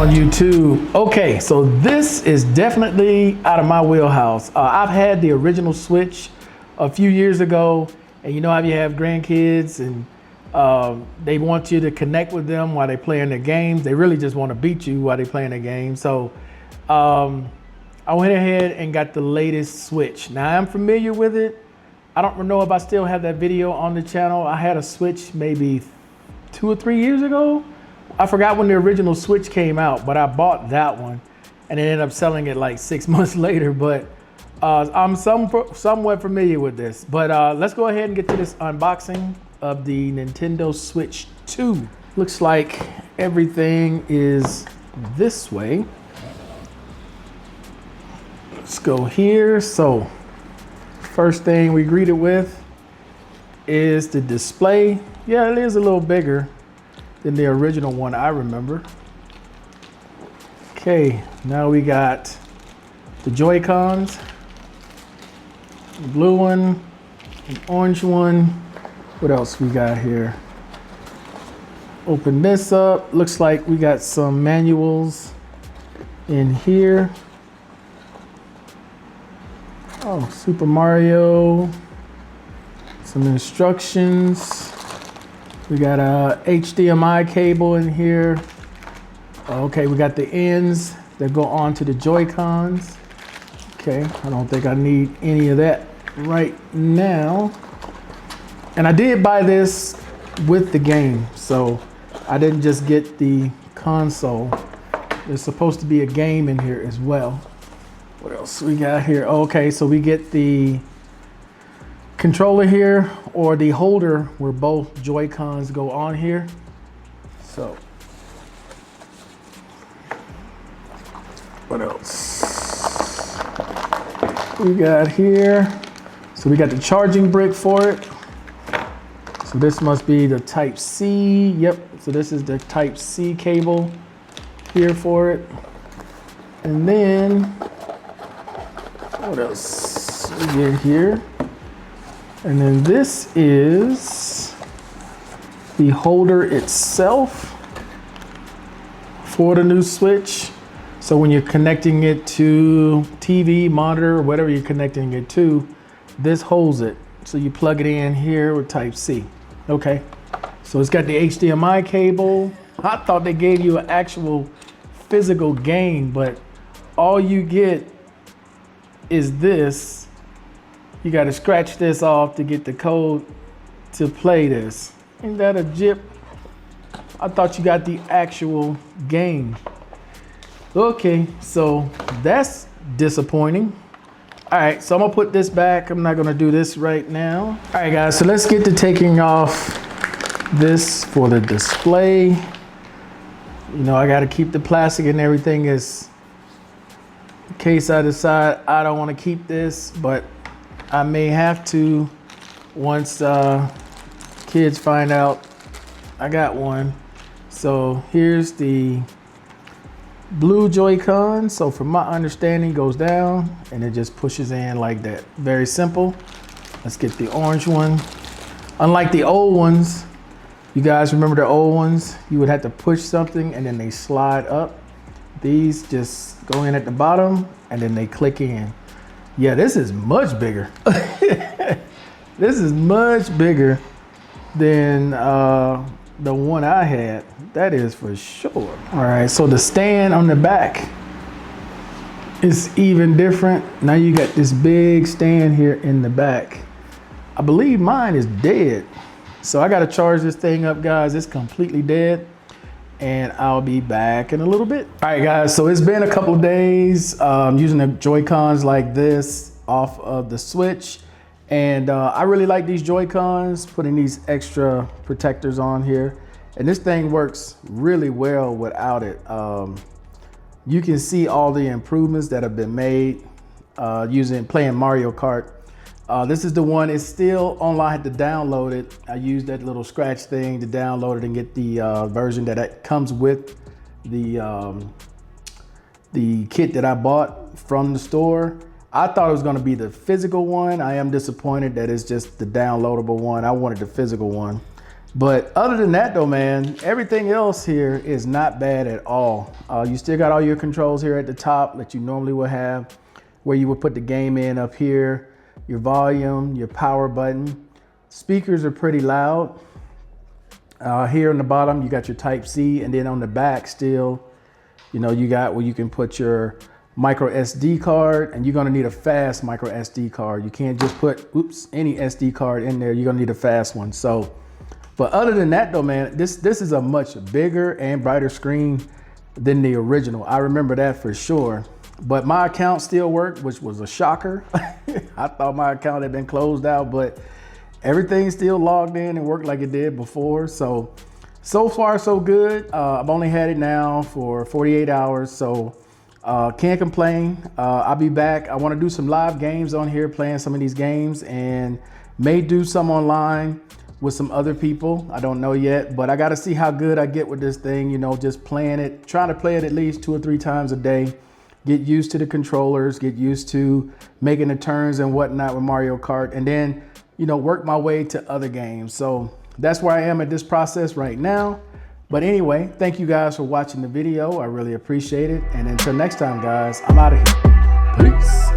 on YouTube? Okay, so this is definitely out of my wheelhouse. I've had the original Switch a few years ago, and you know how you have grandkids and they want you to connect with them while they're playing their games. They really just want to beat you while they're playing their games. So I went ahead and got the latest Switch. Now I'm familiar with it. I don't know if I still have that video on the channel. I had a Switch maybe 2 or 3 years ago. I forgot when the original Switch came out, but I bought that one and it ended up selling it like 6 months later. But I'm somewhat familiar with this. But let's go ahead and get to this unboxing of the Nintendo Switch 2. Looks like everything is this way. Let's go here. So first thing we greeted with is the display. Yeah, it is a little bigger than the original one I remember. Okay, now we got the Joy-Cons, the blue one, an orange one. What else we got here? Open this up. Looks like we got some manuals in here. Oh, Super Mario. Some instructions. We got a HDMI cable in here. Okay, we got the ends that go on to the Joy-Cons. Okay, I don't think I need any of that right now. And I did buy this with the game, so I didn't just get the console. There's supposed to be a game in here as well. What else we got here? Okay, so we get the controller here, or the holder where both Joy-Cons go on here. So what else we got here? So we got the charging brick for it. So this must be the Type C. Yep, so this is the Type C cable here for it. And then what else we get here? And then this is the holder itself for the new Switch. So when you're connecting it to TV, monitor, or whatever you're connecting it to, this holds it. So you plug it in here with Type C. Okay, so it's got the HDMI cable. I thought they gave you an actual physical game, but all you get is this. You got to scratch this off to get the code to play this. Ain't that a jip? I thought you got the actual game. Okay, so that's disappointing. All right, so I'm gonna put this back. I'm not gonna do this right now. All right, guys, so let's get to taking off this for the display. You know, I gotta keep the plastic and everything in case I decide I don't wanna keep this, but I may have to once kids find out I got one. So here's the blue Joy-Con. So from my understanding, goes down and it just pushes in like that. Very simple. Let's get the orange one. Unlike the old ones, you guys remember the old ones? You would have to push something and then they slide up. These just go in at the bottom and then they click in. Yeah, this is much bigger. This is much bigger than the one I had. That is for sure. All right, so the stand on the back is even different. Now you got this big stand here in the back. I believe mine is dead. So I gotta charge this thing up, guys. It's completely dead. And I'll be back in a little bit. All right, guys, so it's been a couple of days using the Joy-Cons like this off of the Switch. And I really like these Joy-Cons, putting these extra protectors on here. And this thing works really well without it. You can see all the improvements that have been made playing Mario Kart. This is the one, it's still online. I had to download it. I used that little scratch thing to download it and get the version that comes with the kit that I bought from the store. I thought it was gonna be the physical one. I am disappointed that it's just the downloadable one. I wanted the physical one. But other than that though, man, everything else here is not bad at all. You still got all your controls here at the top that you normally would have, where you would put the game in up here, your volume, your power button. Speakers are pretty loud. Here on the bottom, you got your Type C, and then on the back still, you know, you got where you can put your micro SD card, and you're gonna need a fast micro SD card. You can't just put, any SD card in there. You're gonna need a fast one. So, but other than that though, man, this is a much bigger and brighter screen than the original. I remember that for sure. But my account still worked, which was a shocker. I thought my account had been closed out, but everything still logged in and worked like it did before. So far so good. I've only had it now for 48 hours, so can't complain. I'll be back. I want to do some live games on here, playing some of these games, and may do some online with some other people. I don't know yet, but I got to see how good I get with this thing, you know, just playing it, trying to play it at least 2 or 3 times a day, get used to the controllers, get used to making the turns and whatnot with Mario Kart, and then, you know, work my way to other games. So that's where I am at this process right now. But anyway, thank you guys for watching the video. I really appreciate it. And until next time, guys, I'm out of here. Peace.